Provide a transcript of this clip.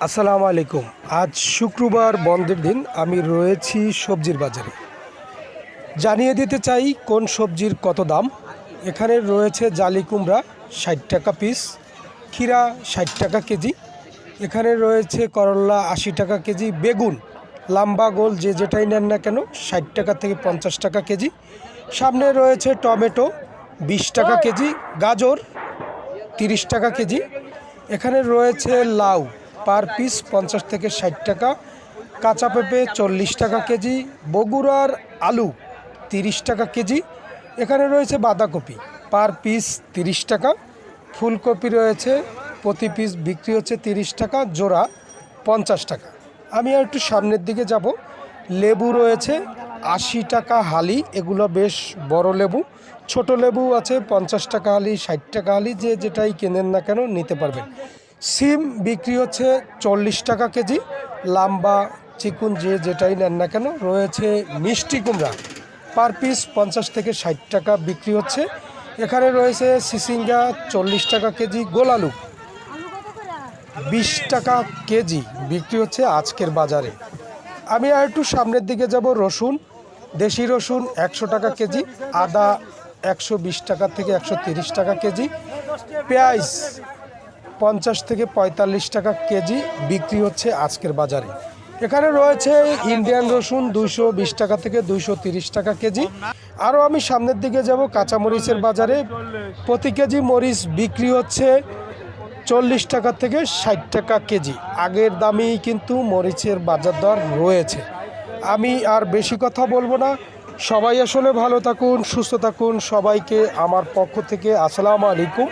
আসসালামু আলাইকুম। আজ শুক্রবার বন্ধের দিন। আমি রয়েছি সবজির বাজারে। জানিয়ে দিতে চাই কোন সবজির কত দাম। এখানে রয়েছে জালি কুমড়া ৬০ টাকা পিস, ক্ষীরা ৬০ টাকা কেজি, এখানে রয়েছে করল্লা ৮০ টাকা কেজি, বেগুন লম্বা গোল যে যেটাই নেন না কেন ৬০ টাকা থেকে ৫০ টাকা কেজি, সামনে রয়েছে টমেটো ২০ টাকা কেজি, গাজর ৩০ টাকা কেজি, এখানে রয়েছে লাউ পার পিস ৫০ থেকে ৬০ টাকা, কাঁচা পেঁপে ৪০ টাকা কেজি, বগুড়ার আলু ৩০ টাকা কেজি, এখানে রয়েছে বাঁধাকপি পার পিস ৩০ টাকা, ফুলকপি রয়েছে প্রতি পিস বিক্রি হচ্ছে ৩০ টাকা, জোড়া ৫০ টাকা। আমি আর একটু সামনের দিকে যাব। লেবু রয়েছে ৮০ টাকা হালি, এগুলো বেশ বড় লেবু। ছোট লেবু আছে ৫০ টাকা হালি, ৬০ টাকা হালি, যে যেটাই কেনেন না কেন নিতে পারবেন। সিম বিক্রি হচ্ছে ৪০ টাকা কেজি, লাম্বা চিকুন যে যেটাই নেন না কেন। রয়েছে মিষ্টি কুমড়া পার পিস ৫০ থেকে ৬০ টাকা বিক্রি হচ্ছে, এখানে রয়েছে সিসিঙ্গা ৪০ টাকা কেজি, গোল আলু ২০ টাকা কেজি বিক্রি হচ্ছে আজকের বাজারে। আমি আর একটু সামনের দিকে যাব। রসুন, দেশি রসুন ১০০ টাকা কেজি, আদা ১২০ টাকা থেকে ১৩০ টাকা কেজি, পেঁয়াজ ৫০ থেকে ৪৫ টাকা কেজি বিক্রি হচ্ছে আজকের বাজারে। এখানে রয়েছে ইন্ডিয়ান রসুন ২২০ টাকা থেকে ২৩০ টাকা কেজি। আরও আমি সামনের দিকে যাব কাঁচামরিচের বাজারে। প্রতি কেজি মরিচ বিক্রি হচ্ছে ৪০ টাকা থেকে ৬০ টাকা কেজি। আগের দামেই কিন্তু মরিচের বাজার দর রয়েছে। আমি আর বেশি কথা বলবো না। সবাই আসলে ভালো থাকুন, সুস্থ থাকুন। সবাইকে আমার পক্ষ থেকে আসসালামু আলাইকুম।